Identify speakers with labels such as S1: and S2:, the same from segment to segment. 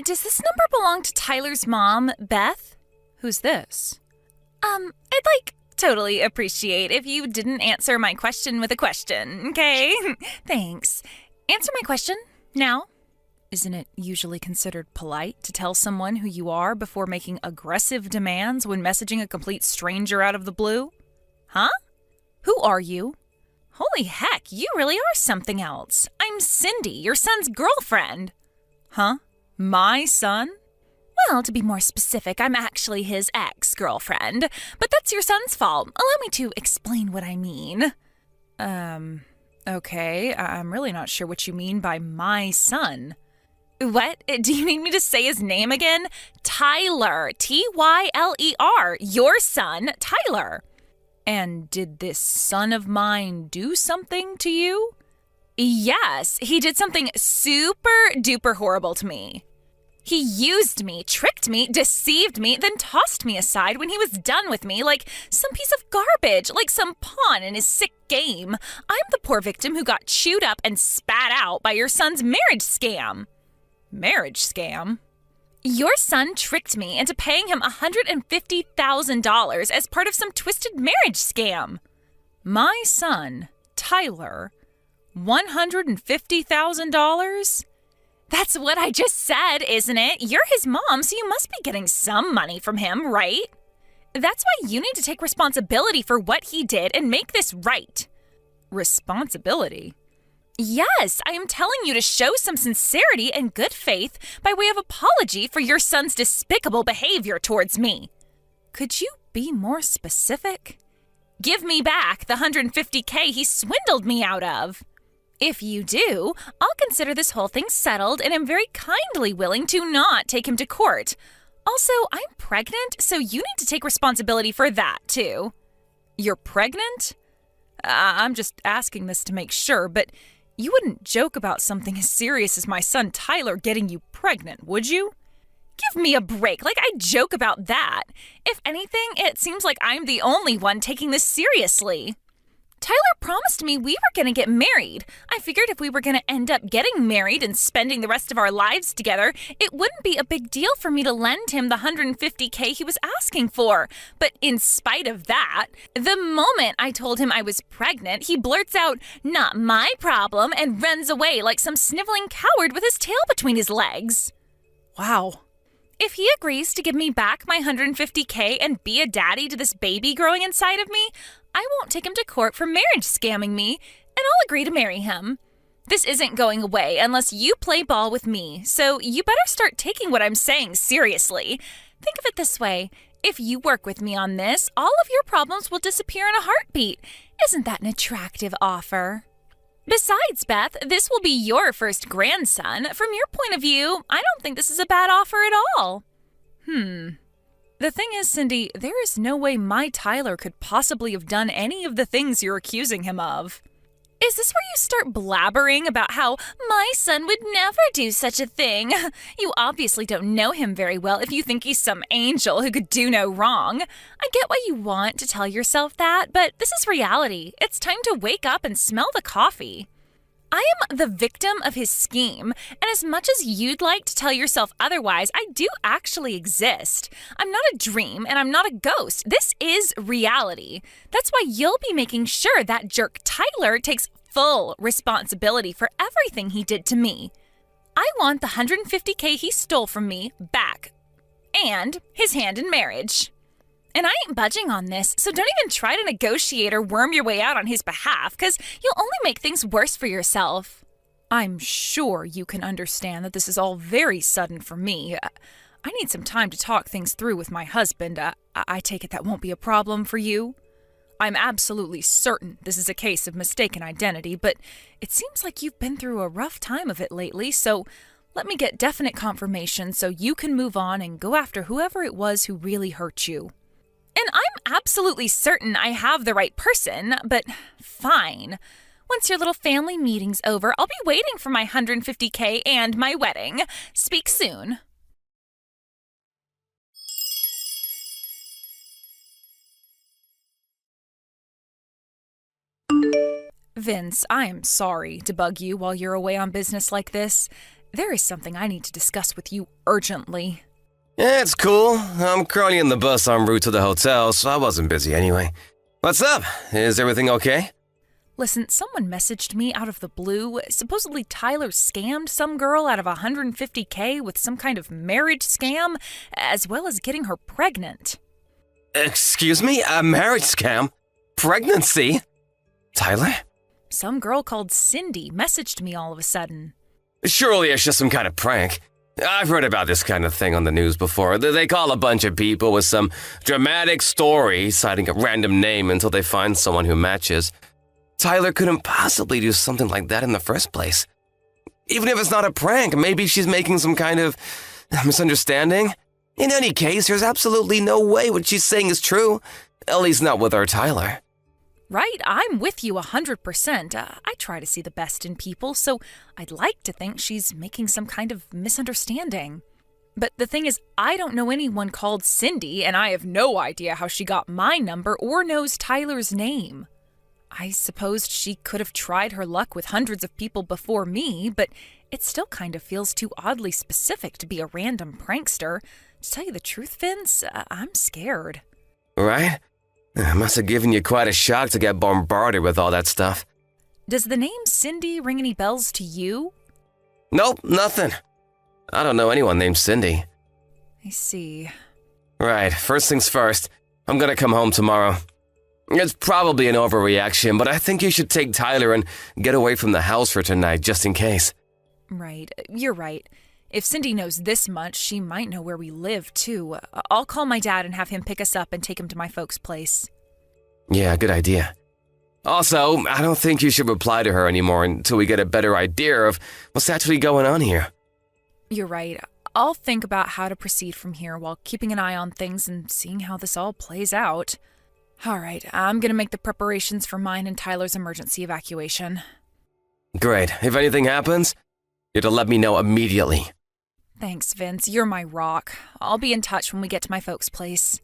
S1: Does this number belong to Tyler's mom, Beth? Who's this? I'd totally appreciate if you didn't answer my question with a question, okay? Thanks. Answer my question, now. Isn't it usually considered polite to tell someone who you are before making aggressive demands when messaging a complete stranger out of the blue? Huh? Who are you? Holy heck, you really are something else. I'm Cindy, your son's girlfriend. Huh? My son? Well, to be more specific, I'm actually his ex-girlfriend, but that's your son's fault. Allow me to explain what I mean. Okay, I'm really not sure what you mean by my son. What? Do you need me to say his name again? Tyler. Tyler. Your son, Tyler. And did this son of mine do something to you? Yes, he did something super duper horrible to me. He used me, tricked me, deceived me, then tossed me aside when he was done with me like some piece of garbage, like some pawn in his sick game. I'm the poor victim who got chewed up and spat out by your son's marriage scam. Marriage scam? Your son tricked me into paying him $150,000 as part of some twisted marriage scam. My son, Tyler, $150,000? That's what I just said, isn't it? You're his mom, so you must be getting some money from him, right? That's why you need to take responsibility for what he did and make this right. Responsibility? Yes, I am telling you to show some sincerity and good faith by way of apology for your son's despicable behavior towards me. Could you be more specific? Give me back the $150K he swindled me out of. If you do, I'll consider this whole thing settled and am very kindly willing to not take him to court. Also, I'm pregnant, so you need to take responsibility for that, too. You're pregnant? I'm just asking this to make sure, but you wouldn't joke about something as serious as my son Tyler getting you pregnant, would you? Give me a break, like I joke about that. If anything, it seems like I'm the only one taking this seriously. Tyler promised me we were going to get married. I figured if we were going to end up getting married and spending the rest of our lives together, it wouldn't be a big deal for me to lend him the $150K he was asking for. But in spite of that, the moment I told him I was pregnant, he blurts out, "Not my problem," and runs away like some sniveling coward with his tail between his legs. Wow. If he agrees to give me back my $150K and be a daddy to this baby growing inside of me, I won't take him to court for marriage scamming me, and I'll agree to marry him. This isn't going away unless you play ball with me, so you better start taking what I'm saying seriously. Think of it this way. If you work with me on this, all of your problems will disappear in a heartbeat. Isn't that an attractive offer? Besides, Beth, this will be your first grandson. From your point of view, I don't think this is a bad offer at all. The thing is, Cindy, there is no way my Tyler could possibly have done any of the things you're accusing him of. Is this where you start blabbering about how my son would never do such a thing? You obviously don't know him very well if you think he's some angel who could do no wrong. I get why you want to tell yourself that, but this is reality. It's time to wake up and smell the coffee. I am the victim of his scheme, and as much as you'd like to tell yourself otherwise, I do actually exist. I'm not a dream, and I'm not a ghost. This is reality. That's why you'll be making sure that jerk Tyler takes full responsibility for everything he did to me. I want the $150K he stole from me back, and his hand in marriage. And I ain't budging on this, so don't even try to negotiate or worm your way out on his behalf, because you'll only make things worse for yourself. I'm sure you can understand that this is all very sudden for me. I need some time to talk things through with my husband. I take it that won't be a problem for you? I'm absolutely certain this is a case of mistaken identity, but it seems like you've been through a rough time of it lately, so let me get definite confirmation so you can move on and go after whoever it was who really hurt you. And I'm absolutely certain I have the right person, but fine. Once your little family meeting's over, I'll be waiting for my $150K and my wedding. Speak soon. Vince, I am sorry to bug you while you're away on business like this. There is something I need to discuss with you urgently.
S2: Yeah, it's cool. I'm currently in the bus en route to the hotel, so I wasn't busy anyway. What's up? Is everything okay?
S1: Listen, someone messaged me out of the blue. Supposedly Tyler scammed some girl out of $150K with some kind of marriage scam, as well as getting her pregnant.
S2: Excuse me? A marriage scam? Pregnancy? Tyler?
S1: Some girl called Cindy messaged me all of a sudden.
S2: Surely it's just some kind of prank. I've heard about this kind of thing on the news before. They call a bunch of people with some dramatic story, citing a random name until they find someone who matches. Tyler couldn't possibly do something like that in the first place. Even if it's not a prank, maybe she's making some kind of misunderstanding. In any case, there's absolutely no way what she's saying is true. At least not with our Tyler.
S1: Right, I'm with you 100%. I try to see the best in people, so I'd like to think she's making some kind of misunderstanding. But the thing is, I don't know anyone called Cindy, and I have no idea how she got my number or knows Tyler's name. I supposed she could have tried her luck with hundreds of people before me, but it still kind of feels too oddly specific to be a random prankster. To tell you the truth, Vince, I'm scared.
S2: Right? It must have given you quite a shock to get bombarded with all that stuff.
S1: Does the name Cindy ring any bells to you?
S2: Nope, nothing. I don't know anyone named Cindy.
S1: I see.
S2: Right, first things first. I'm gonna come home tomorrow. It's probably an overreaction, but I think you should take Tyler and get away from the house for tonight, just in case.
S1: Right, you're right. If Cindy knows this much, she might know where we live, too. I'll call my dad and have him pick us up and take him to my folks' place.
S2: Yeah, good idea. Also, I don't think you should reply to her anymore until we get a better idea of what's actually going on here.
S1: You're right. I'll think about how to proceed from here while keeping an eye on things and seeing how this all plays out. All right, I'm gonna make the preparations for mine and Tyler's emergency evacuation.
S2: Great. If anything happens, you have to let me know immediately.
S1: Thanks, Vince. You're my rock. I'll be in touch when we get to my folks' place.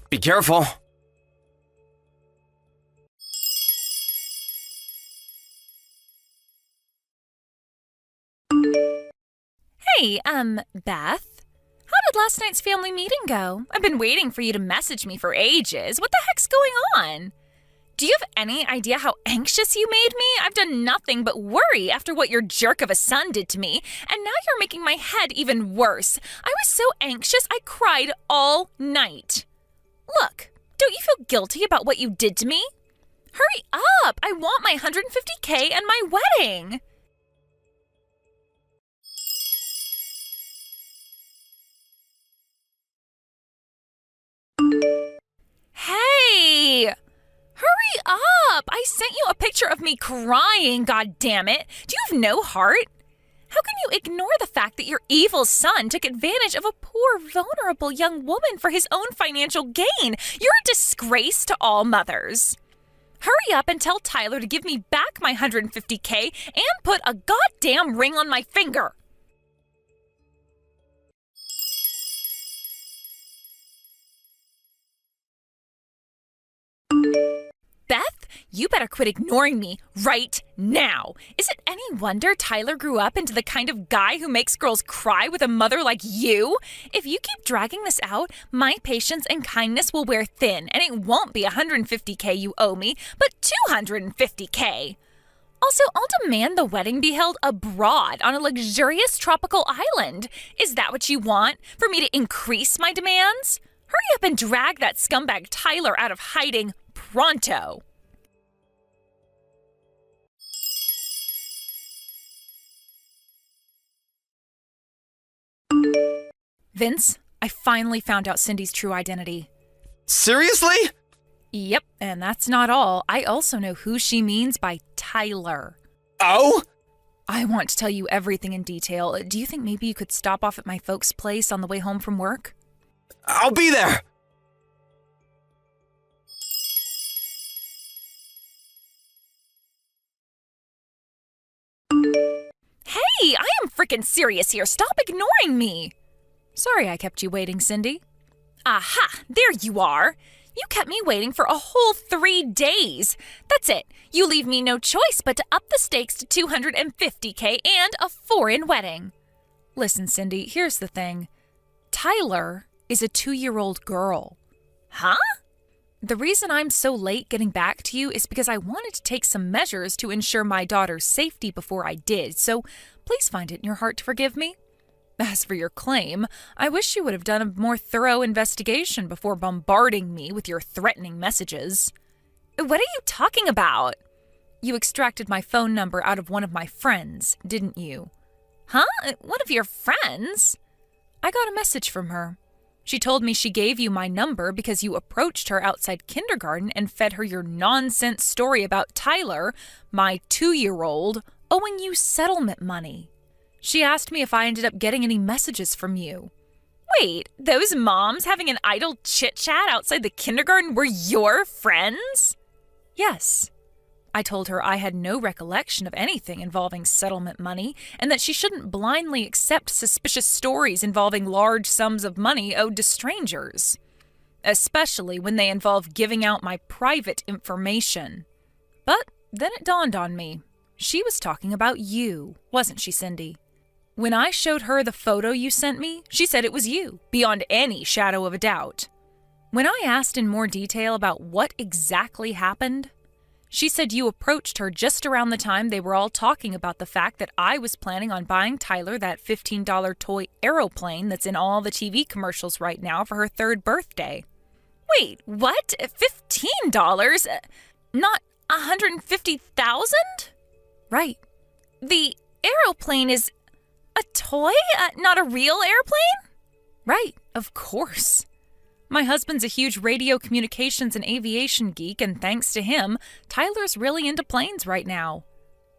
S2: Be careful.
S1: Hey, Beth? How did last night's family meeting go? I've been waiting for you to message me for ages. What the heck's going on? Do you have any idea how anxious you made me? I've done nothing but worry after what your jerk of a son did to me, and now you're making my head even worse. I was so anxious I cried all night. Look, don't you feel guilty about what you did to me? Hurry up! I want my $150K and my wedding! Hey! Hurry up! I sent you a picture of me crying, goddammit! Do you have no heart? How can you ignore the fact that your evil son took advantage of a poor, vulnerable young woman for his own financial gain? You're a disgrace to all mothers. Hurry up and tell Tyler to give me back my $150K and put a goddamn ring on my finger. Beth, you better quit ignoring me right now. Is it any wonder Tyler grew up into the kind of guy who makes girls cry with a mother like you? If you keep dragging this out, my patience and kindness will wear thin, and it won't be $150K you owe me, but $250K. Also, I'll demand the wedding be held abroad on a luxurious tropical island. Is that what you want? For me to increase my demands? Hurry up and drag that scumbag Tyler out of hiding pronto. Vince, I finally found out Cindy's true identity.
S2: Seriously?
S1: Yep, and that's not all. I also know who she means by Tyler.
S2: Oh?
S1: I want to tell you everything in detail. Do you think maybe you could stop off at my folks' place on the way home from work?
S2: I'll be there!
S1: Hey, I am freaking serious here. Stop ignoring me. Sorry I kept you waiting, Cindy. Aha, there you are. You kept me waiting for a whole 3 days. That's it. You leave me no choice but to up the stakes to $250K and a foreign wedding. Listen, Cindy, here's the thing. Tyler is a 2-year-old girl. Huh? The reason I'm so late getting back to you is because I wanted to take some measures to ensure my daughter's safety before I did, so please find it in your heart to forgive me. As for your claim, I wish you would have done a more thorough investigation before bombarding me with your threatening messages. What are you talking about? You extracted my phone number out of one of my friends, didn't you? Huh? One of your friends? I got a message from her. She told me she gave you my number because you approached her outside kindergarten and fed her your nonsense story about Tyler, my 2-year-old, owing you settlement money. She asked me if I ended up getting any messages from you. Wait, those moms having an idle chit-chat outside the kindergarten were your friends? Yes. I told her I had no recollection of anything involving settlement money and that she shouldn't blindly accept suspicious stories involving large sums of money owed to strangers, especially when they involve giving out my private information. But then it dawned on me. She was talking about you, wasn't she, Cindy? When I showed her the photo you sent me, she said it was you, beyond any shadow of a doubt. When I asked in more detail about what exactly happened, she said you approached her just around the time they were all talking about the fact that I was planning on buying Tyler that $15 toy aeroplane that's in all the TV commercials right now for her 3rd birthday. Wait, what? $15? Not $150,000? Right. The aeroplane is a toy? Not a real airplane? Right, of course. My husband's a huge radio communications and aviation geek, and thanks to him, Tyler's really into planes right now.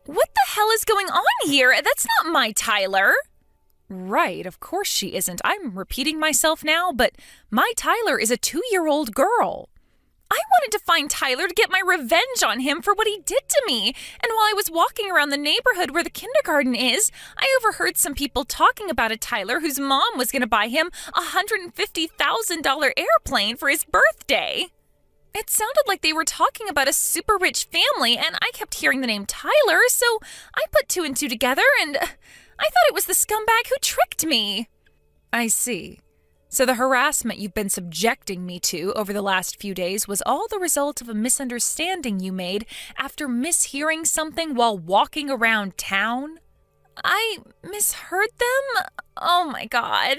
S1: What the hell is going on here? That's not my Tyler. Right, of course she isn't. I'm repeating myself now, but my Tyler is a 2-year-old girl. I wanted to find Tyler to get my revenge on him for what he did to me, and while I was walking around the neighborhood where the kindergarten is, I overheard some people talking about a Tyler whose mom was going to buy him a $150,000 airplane for his birthday. It sounded like they were talking about a super rich family, and I kept hearing the name Tyler, so I put 2 and 2 together, and I thought it was the scumbag who tricked me. I see. So the harassment you've been subjecting me to over the last few days was all the result of a misunderstanding you made after mishearing something while walking around town? I misheard them? Oh my God.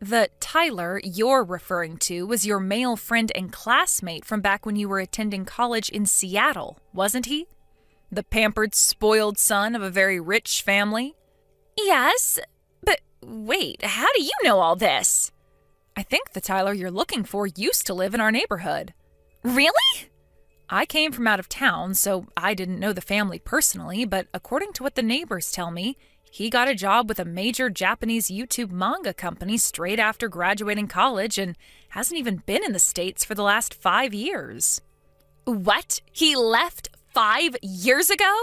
S1: The Tyler you're referring to was your male friend and classmate from back when you were attending college in Seattle, wasn't he? The pampered, spoiled son of a very rich family? Yes, but wait, how do you know all this? I think the Tyler you're looking for used to live in our neighborhood. Really? I came from out of town, so I didn't know the family personally, but according to what the neighbors tell me, he got a job with a major Japanese YouTube manga company straight after graduating college and hasn't even been in the States for the last 5 years. What? He left 5 years ago?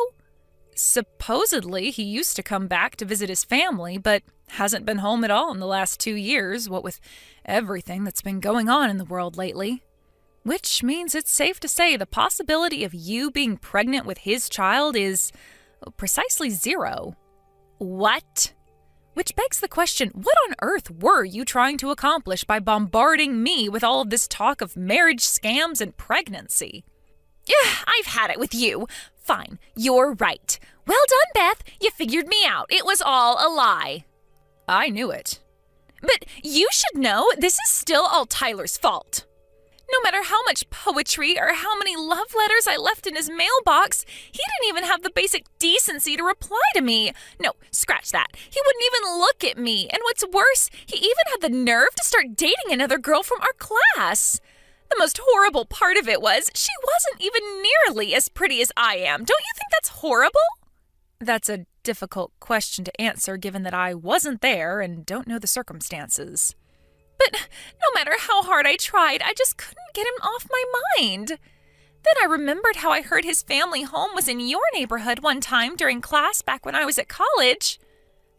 S1: Supposedly, he used to come back to visit his family, but hasn't been home at all in the last 2 years, what with everything that's been going on in the world lately. Which means it's safe to say the possibility of you being pregnant with his child is precisely 0. What? Which begs the question, what on earth were you trying to accomplish by bombarding me with all of this talk of marriage scams and pregnancy? Yeah, I've had it with you. Fine, you're right. Well done, Beth. You figured me out. It was all a lie. I knew it. But you should know this is still all Tyler's fault. No matter how much poetry or how many love letters I left in his mailbox, he didn't even have the basic decency to reply to me. No, scratch that. He wouldn't even look at me. And what's worse, he even had the nerve to start dating another girl from our class. The most horrible part of it was she wasn't even nearly as pretty as I am. Don't you think that's horrible? That's a difficult question to answer given that I wasn't there and don't know the circumstances. But no matter how hard I tried, I just couldn't get him off my mind. Then I remembered how I heard his family home was in your neighborhood one time during class back when I was at college.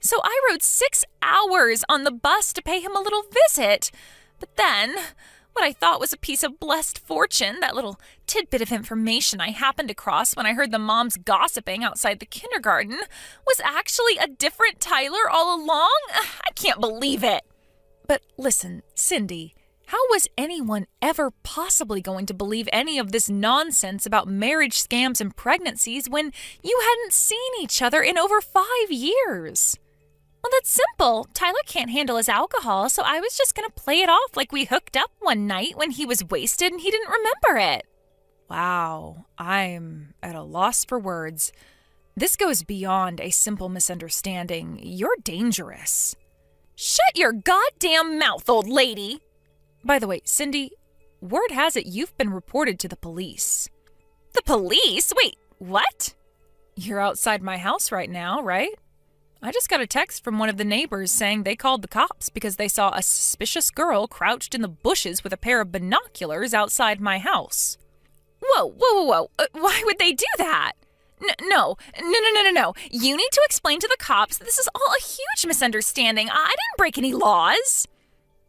S1: So I rode 6 hours on the bus to pay him a little visit. But then, What I thought was a piece of blessed fortune, that little tidbit of information I happened across when I heard the moms gossiping outside the kindergarten, was actually a different Tyler all along? I can't believe it. But listen, Cindy, how was anyone ever possibly going to believe any of this nonsense about marriage scams and pregnancies when you hadn't seen each other in over 5 years? Well, that's simple. Tyler can't handle his alcohol, so I was just going to play it off like we hooked up one night when he was wasted and he didn't remember it. Wow, I'm at a loss for words. This goes beyond a simple misunderstanding. You're dangerous. Shut your goddamn mouth, old lady! By the way, Cindy, word has it you've been reported to the police. The police? Wait, what? You're outside my house right now, right? I just got a text from one of the neighbors saying they called the cops because they saw a suspicious girl crouched in the bushes with a pair of binoculars outside my house. Whoa. Why would they do that? No. You need to explain to the cops that this is all a huge misunderstanding. I didn't break any laws.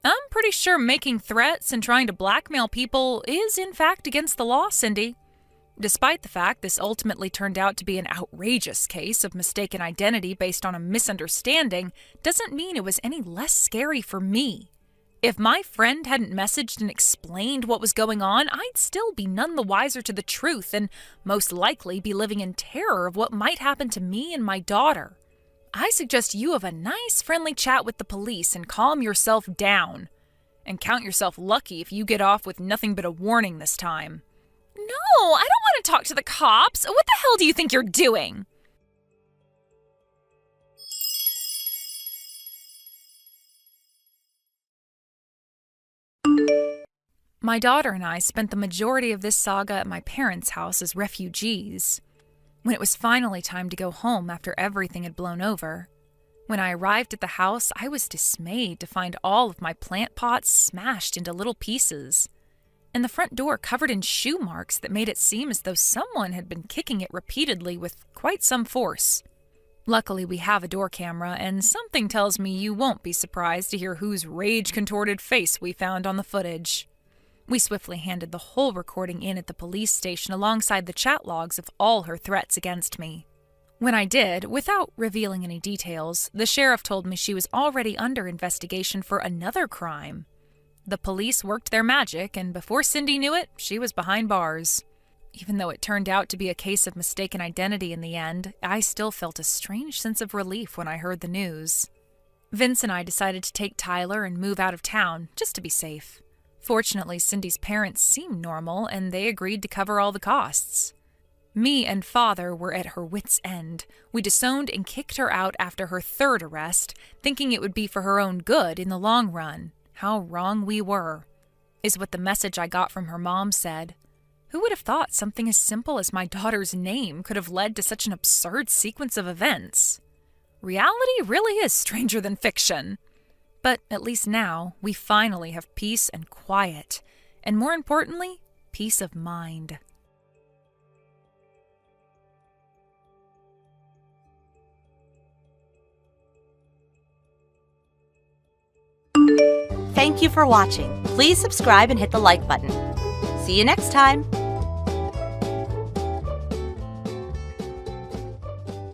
S1: I'm pretty sure making threats and trying to blackmail people is, in fact, against the law, Cindy. Despite the fact this ultimately turned out to be an outrageous case of mistaken identity based on a misunderstanding, doesn't mean it was any less scary for me. If my friend hadn't messaged and explained what was going on, I'd still be none the wiser to the truth and most likely be living in terror of what might happen to me and my daughter. I suggest you have a nice friendly chat with the police and calm yourself down. And count yourself lucky if you get off with nothing but a warning this time. No, I don't want to talk to the cops. What the hell do you think you're doing? My daughter and I spent the majority of this saga at my parents' house as refugees. When it was finally time to go home after everything had blown over, when I arrived at the house, I was dismayed to find all of my plant pots smashed into little pieces, and the front door covered in shoe marks that made it seem as though someone had been kicking it repeatedly with quite some force. Luckily, we have a door camera, and something tells me you won't be surprised to hear whose rage-contorted face we found on the footage. We swiftly handed the whole recording in at the police station alongside the chat logs of all her threats against me. When I did, without revealing any details, the sheriff told me she was already under investigation for another crime. The police worked their magic, and before Cindy knew it, she was behind bars. Even though it turned out to be a case of mistaken identity in the end, I still felt a strange sense of relief when I heard the news. Vince and I decided to take Tyler and move out of town, just to be safe. Fortunately, Cindy's parents seemed normal, and they agreed to cover all the costs. Me and Father were at her wits' end. We disowned and kicked her out after her third arrest, thinking it would be for her own good in the long run. How wrong we were, is what the message I got from her mom said. Who would have thought something as simple as my daughter's name could have led to such an absurd sequence of events? Reality really is stranger than fiction. But at least now, we finally have peace and quiet, and more importantly, peace of mind.
S3: Thank you for watching. Please subscribe and hit the like button. See you next time.